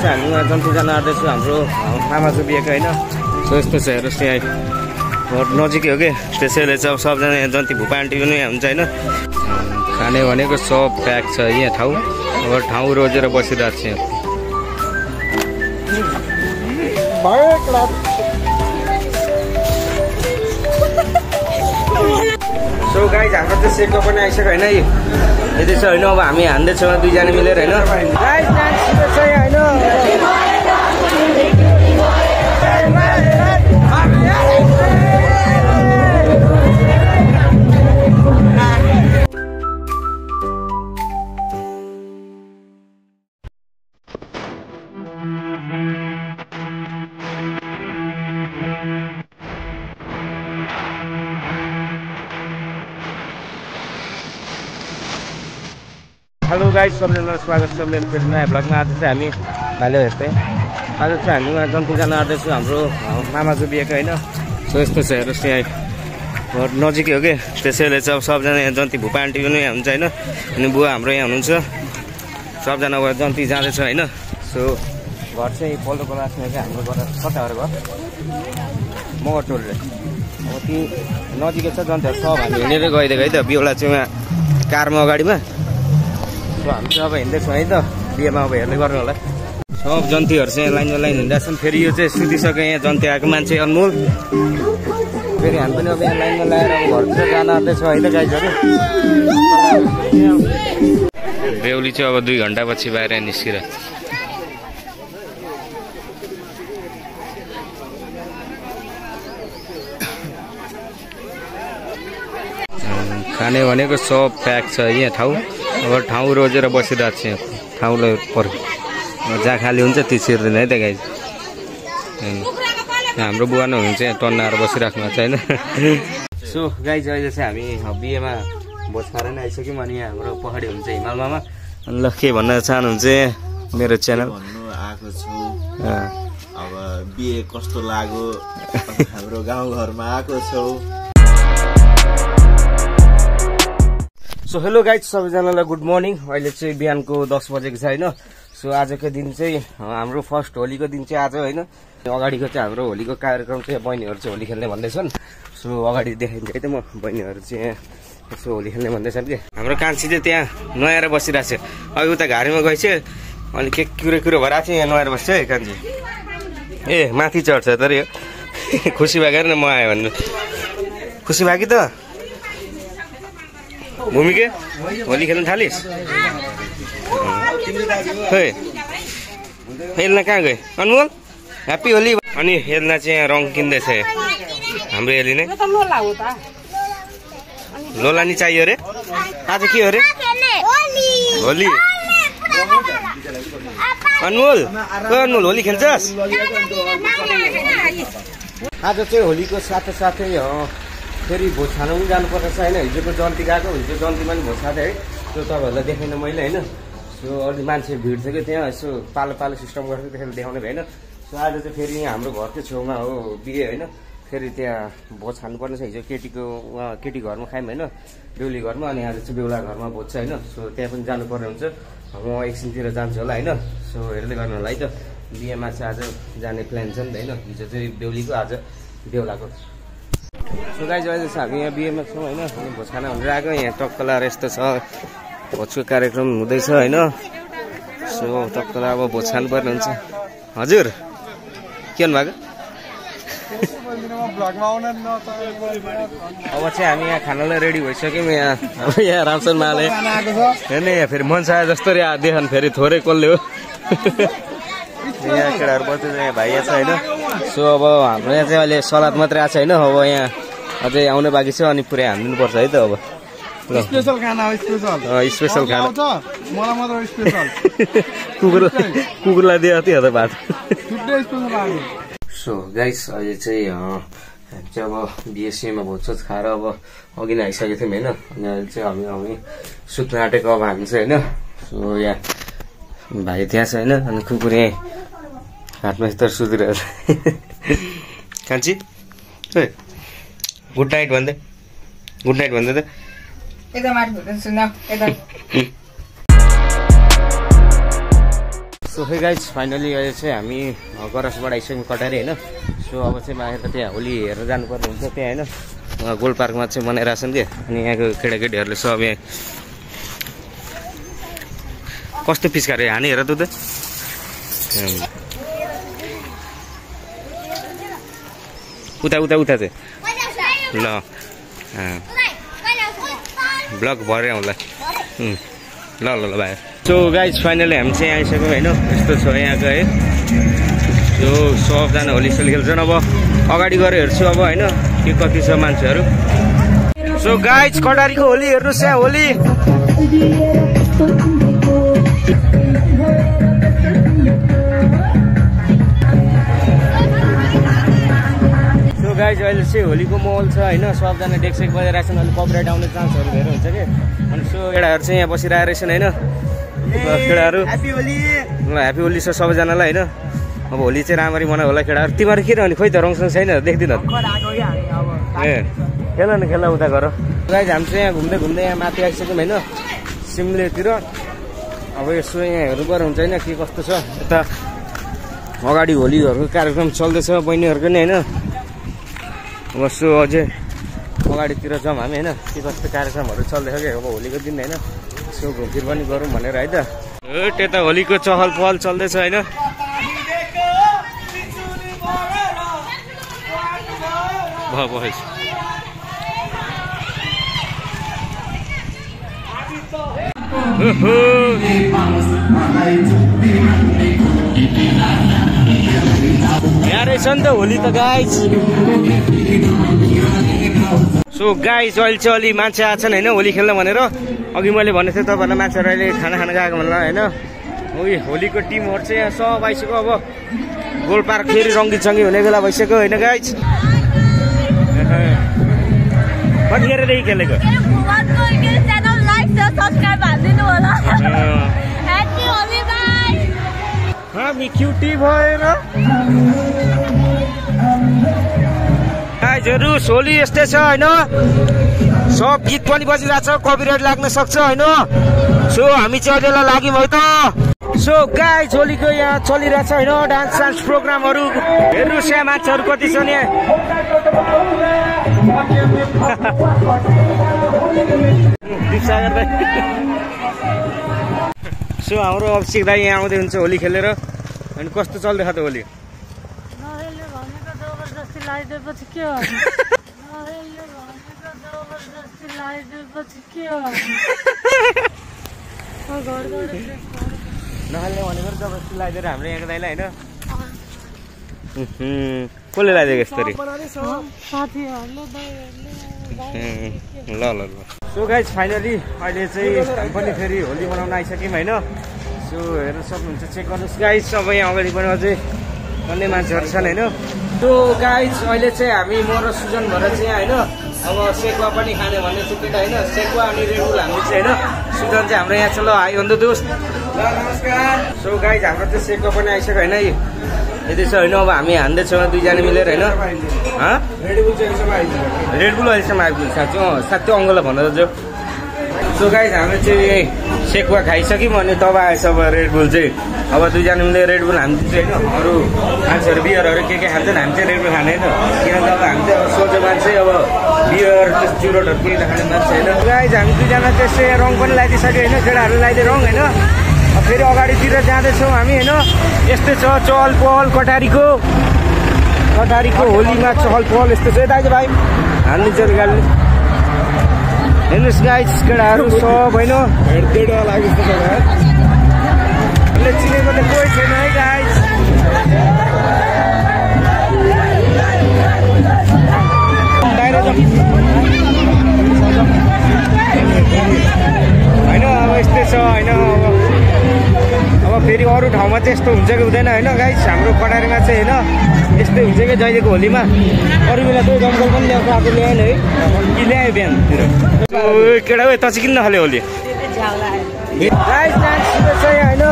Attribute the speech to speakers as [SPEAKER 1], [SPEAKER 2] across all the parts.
[SPEAKER 1] चाहिँ हामी जन्ती जान आँट्दैछु हाम्रो मामाको बिहेको होइन। सो यस्तो छ हेर्नुहोस् यहाँ घर नजिकै हो कि त्यसैले चाहिँ अब सबजना यहाँ जन्ती भुपा आन्टी पनि यहाँ हुन्छ होइन। खाने भनेको सब प्याक छ यहाँ ठाउँ। अब ठाउँ रोजेर बसिरहेको छ यहाँ। सो गाइज हाम्रो चाहिँ सेको पनि आइसक्यो होइन। यति छ होइन अब हामी हान्दैछौँ दुईजना मिलेर होइन। गाइज डान्स छ होइन। हेलो गाइज सबैजनालाई स्वागत छ मेरो फेरि नयाँ भ्लगमा। आज चाहिँ हामी भाइले हेर्दै आज चाहिँ हामी उहाँ जन्ती जान आँट्दैछु हाम्रो मामाको बिहेको होइन। सो यस्तो छ हेर्नुहोस् यहाँ घर नजिकै हो कि त्यसैले चाहिँ अब सबजना यहाँ जन्ती भुपा आन्टी पनि यहाँ हुन्छ होइन। अनि बुवा हाम्रो यहाँ हुनुहुन्छ। सबजना अब जन्ती जाँदैछ होइन। सो घर चाहिँ पल्लो लास्टमा चाहिँ हाम्रो घर कता हो घर मगर रे। अब ती नजिकै छ जन्तीहरू सब हामी हिँडेरै गइदिएको है त। बिउला चाहिँ उहाँ कारमा अगाडिमा। हामी चाहिँ अब हिँड्दैछौँ है त बिहेमा। अब हेर्दै गर्नु होला। सब जन्तीहरू चाहिँ लाइनमा लाइन हिँडिरहेको छन्। फेरि यो चाहिँ सुतिसक्यो यहाँ जन्ती आएको मान्छे अनमोल। फेरि हामी पनि अब यहाँ लाइनमा लगाएर अब घरतिर जान आँट्दैछौँ होइन गाइजहरू। बेहुली चाहिँ अब 2 घन्टापछि बाहिर निस्किएर खाने भनेको सब प्याक छ यहाँ ठाउँ। अब ठाउँ रोजेर बसिरहेको छ यहाँ। ठाउँलाई पर जहाँ खाली हुन्छ ती छिर्दैन है त गाइज। हाम्रो बुवा नै हुनुहुन्छ यहाँ टन्नाएर बसिराख्नु भएको छ होइन। सो गाइज अहिले चाहिँ हामी बिहेमा भोज खाएर नै आइसक्यौँ। अनि यहाँ हाम्रो पहाडी हुन्छ हिमाल मामा। अनि ल के भन्न चाहनुहुन्छ मेरो च्यानल
[SPEAKER 2] आएको छु। अब बिहे कस्तो लाग्यो हाम्रो गाउँघरमा आएको छौ।
[SPEAKER 1] सो हेलो गाइज सबैजनालाई गुड मर्निङ। अहिले चाहिँ बिहानको 10 बजेको छ होइन। सो आजको दिन चाहिँ हाम्रो फर्स्ट होलीको दिन चाहिँ आज होइन। अगाडिको चाहिँ हाम्रो होलीको कार्यक्रम चाहिँ बहिनीहरू चाहिँ होली खेल्ने भन्दैछन्। सो अगाडि देखाइन्छ है त म बहिनीहरू चाहिँ यसो होली खेल्ने भन्दैछन् कि हाम्रो कान्छी चाहिँ त्यहाँ नुहाएर बसिरहेको छ। अघि उता घारीमा गएछ अनि के कुरो भइरहेको छ यहाँ नुहाएर बस्छ है कान्छी। ए माथि चढ्छ तर यो खुसी भएर न म आएँ भन्नु। खुसी भयो कि त भूमि के होली खेल्न थालिस्? खै हेल्न कहाँ गए अनमोल? ह्याप्पी होली। अनि हेल्न चाहिँ यहाँ रङ किन्दैछ हाम्रो हेली नै। लोला नि चाहियो अरे आज के हो अरे होली। अनमोल अनमोल होली खेल्छस्? आज चाहिँ होलीको साथै साथै फेरि भोज खान पनि जानुपर्ने छ होइन। हिजोको जन्ती गएको हिजो जन्तीमा पनि भोज खाँदै है। त्यो तपाईँहरूलाई देखाइन मैले होइन। सो अलि मान्छे भिड थियो कि त्यहाँ यसो पालो पालो सिस्टम गरेको त्यसले देखाउने भयो होइन। सो आज चाहिँ फेरि यहाँ हाम्रो घरकै छेउमा हो बिहे होइन। फेरि त्यहाँ भोज खानुपर्ने छ। हिजो केटी घरमा खायौँ होइन बेहुली घरमा। अनि आज चाहिँ बेहुला घरमा भोज छ होइन। सो त्यहाँ पनि जानुपर्ने हुन्छ। म एकछिनतिर जान्छु होला होइन। सो हेर्दै गर्नु होला है त। बिहेमा चाहिँ आज जाने प्लान छ नि त होइन। हिजो चाहिँ बेहुलीको आज बेहुलाको। सो गाइज अहिले चाहिँ हामी यहाँ बिहेमा छौँ होइन। अनि भोज खाना भनेर आएको यहाँ टक्कला यस्तो छ भोजको कार्यक्रम हुँदैछ होइन। सो टक्कला अब भोज खानुपर्ने हुन्छ। हजुर के भन्नुभएको? अब चाहिँ हामी यहाँ खानालाई रेडी भइसक्यौँ। यहाँ अब यहाँ रामसन माले हेर्ने यहाँ फेरि मनसाय जस्तो देखान फेरि थोरै कसले हो यहाँ केटाहरू बस्दै यहाँ भाइ छ होइन। सो अब हाम्रो यहाँ चाहिँ अहिले सलाद मात्रै आएको छ होइन। अब यहाँ अझै आउनु बाँकी छ अनि पुरै हानिदिनुपर्छ है त। अब स्पेशल खाना स्पेशल खाना मलाई मात्र स्पेशल कुकुरलाई दिएको थियो त भात। सो गाइस अहिले चाहिँ अब बिएससीमा भोज खाएर अब अघि नै आइसकेको थियौँ होइन। अनि अहिले चाहिँ हामी सुत्न आँटेको अब हामी चाहिँ होइन। सो यहाँ भाइ त्यहाँ छ होइन। अनि कुकुर यहाँ हातमा यस्तो सुतिरहेको छ। कान्छी गुड नाइट भन्दै त सो हे गाइज फाइनली अहिले चाहिँ हामी गरासबाट आइसक्यौँ कटारी होइन। सो अब चाहिँ बाहिर त्यहाँ होली हेरेर जानुपर्ने हुन्छ त्यहाँ होइन। गोल पार्कमा चाहिँ मनाइरहेछन् कि अनि यहाँको केटाकेटीहरूले सब यहाँ कस्तो पिस्कारे हाने हेर त उता उता उता चाहिँ ल ब्लक भरे आउँला ल ल ल भाइ। सो गाइज फाइनली हामी चाहिँ आइसक्यौँ होइन। यस्तो छ यहाँको है। सो सबजना होली सोली खेल्छन्। अब अगाडि गएर हेर्छु अब होइन के कति छ मान्छेहरू। सो गाइज कटारीको होली हेर्नुहोस् यहाँ होली। सो गाइज अहिले चाहिँ होलीको माहौल छ होइन। सबजना डेकसेक बजाइरहेको छन्। अलिक कपरेट आउने चान्सहरू धेरै हुन्छ कि। अनि सो केटाहरू चाहिँ यहाँ बसिरहेको रहेछन् होइन। केटाहरू ह्याप्पी होली छ सबैजनालाई होइन। अब होली चाहिँ राम्ररी मनायो होला केटाहरू। तिमीहरू के रहने खोइ त रङसँग छैन देख्दिन ए खेल न खेल उता गर। गाइज हामी चाहिँ यहाँ घुम्दै घुम्दै यहाँ माथि आइसक्यौँ होइन सिमलेतिर। अब यसो यहाँ हेर्नुपर्ने हुन्छ होइन के कस्तो छ। यता अगाडि होलीहरूको कार्यक्रम चल्दैछ बहिनीहरूको नि होइन। अब सो अझै अगाडितिर जाउँ हामी होइन के कस्तो कार्यक्रमहरू चल्दैछ कि अब होलीको दिन होइन। सो घुमफिर पनि गरौँ भनेर है त। त्यता होलीको चहल पहल चल्दैछ होइन। यहाँ रहेछ नि त होली त गाइज। सो गाइज अहिले चाहिँ अलि मान्छे आएछन् होइन होली खेल्न भनेर। अघि मैले भनेको थिएँ तपाईँहरूलाई मान्छेहरू अहिले खाना खान गएको भनेर होइन। उयो होलीको टिमहरू चाहिँ यहाँ सब आइसक्यो। अब गोल पार्क फेरि रङ्गी चङ्गी हुने बेला भइसक्यो होइन गाइज। कतिखेरदेखि खेलेको हामी क्युटी भएर गाइजहरू होली यस्तै छ होइन। सब गीत पनि बजिरहेको छ कपिराइट लाग्न सक्छ होइन। सो हामी चाहिँ अहिलेलाई लाग्यौँ है त। सो गाइज होलीको यहाँ चलिरहेछ होइन डान्स सान्स प्रोग्रामहरू। हेर्नुहोस् यहाँ मान्छेहरू कति छन् यहाँ। सो हाम्रो अभिषेक दाइ यहाँ आउँदै हुन्छ होली खेलेर। अनि कस्तो चल्दैछ त होली? नहाल्ने भनेको जबरजस्ती लगाइदिएर हाम्रो यहाँ दाइलाई होइन। कसले लगाइदिएको यस्तरी? ल ल ल। सो गाइज फाइनली अहिले चाहिँ हामी पनि फेरि होली मनाउन आइसक्यौँ होइन। सो हेर्न सक्नुहुन्छ चेक गर्नुहोस् गाइज। अब यहाँ अगाडि पनि अझै अन्य मान्छेहरू छन् होइन। सो गाइज अहिले चाहिँ हामी म र सुजन भएर चाहिँ यहाँ होइन अब सेकुवा पनि खाने भन्ने चाहिँ केटा होइन। सेकुवा अनि रेडबुल हामीले चाहिँ होइन। सुजन चाहिँ हाम्रो यहाँ छ ल हाई भन्दा दोस्त। नमस्कार। सो गाइज हाम्रो चाहिँ सेकुवा पनि आइसक्यो होइन। यति छ होइन। अब हामी हान्दैछौँ दुईजना मिलेर होइन। रेडबुल अहिलेसम्म आइपुग्छ साँच्चै अङ्गललाई भन्दा जो। सो गाइज हामीले चाहिँ सेकुवा खाइसक्यौँ अनि तब आएछ अब रेडबुल चाहिँ। अब दुईजना मिलेर रेडबुल हामी चाहिँ होइन। अरू मान्छेहरू बियरहरू के खान्छन् हामी चाहिँ रेडबुल खाने होइन। किनभने अब हामी चाहिँ सोझो मान्छे अब बियर चुरोटहरू केही नखाने मान्छे होइन। गाइज हामी दुईजना त्यसै रङ पनि लगाइदिइसक्यो होइन। केटाहरूले लगाइदियो रङ होइन। फेरि अगाडितिर जाँदैछौँ हामी होइन। यस्तै छ चहल पहल कटारीको होलीमा चहल पहल यस्तो छ दाजु भाइ हाल्नु चाहिँ गाडी। हेर्नुहोस् गाइज केटाहरू सब होइन चिनेको त कोही छैन है गाइज। होइन अब यस्तै छ होइन। अब फेरि अरू ठाउँमा चाहिँ यस्तो हुन्छ कि हुँदैन होइन गाइज। हाम्रो कटारीमा चाहिँ होइन यस्तै हुन्छ कि जहिलेको होलीमा। अरू बेला त जङ्गल पनि ल्याउँछ आफू ल्याएन है कि ल्यायो बिहानतिर। केटा त चाहिँ किन नखाले होली गाइज डान्स छ यहाँ होइन।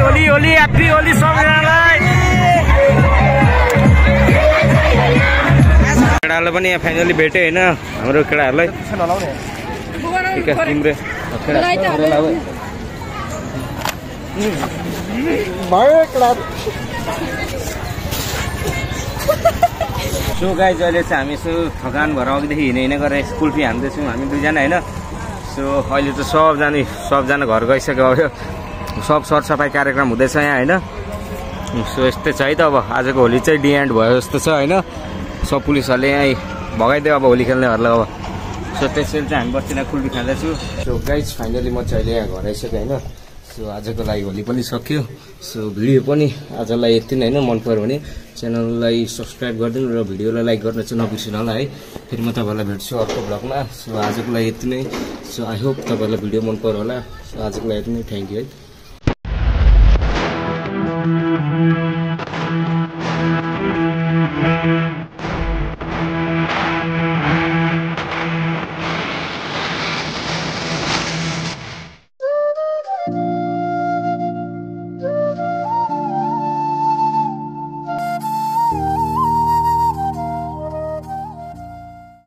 [SPEAKER 1] होली होली ह्याप्पी होली सबैजनालाई। पनि यहाँ फाइनली भेट्यो होइन हाम्रो केटाहरूलाई तिम्रो सो गाइज अहिले चाहिँ हामी यसो थकान भएर अघिदेखि हिँडै गरेर कुल्फी हान्दैछौँ हामी दुईजना होइन सो अहिले त सबजना घर गइसक्यो अब सब सरसफाइ कार्यक्रम हुँदैछ यहाँ होइन सो यस्तै छ है त अब आजको होली चाहिँ डिएन्ड भयो जस्तो छ होइन सब पुलिसहरूले यहीँ भगाइदियो अब होली खेल्नेहरूलाई अब सो त्यसैले चाहिँ हामी बस्तीमा कुल्फी खाँदैछु सो गाइज फाइनली म चाहिँ अहिले यहाँ घर आइसकेँ होइन सो आजको लागि होली पनि सक्यो सो भिडियो पनि आजलाई यति नै होइन मन पऱ्यो भने च्यानललाई सब्सक्राइब गरिदिनु र भिडियोलाई लाइक गर्न चाहिँ नबिर्सिनु होला है फेरि म तपाईँहरूलाई भेट्छु अर्को ब्लगमा सो आजको लागि यति नै सो आई होप तपाईँहरूलाई भिडियो मन पऱ्यो होला सो आजको लागि यति नै थ्याङ्क यू है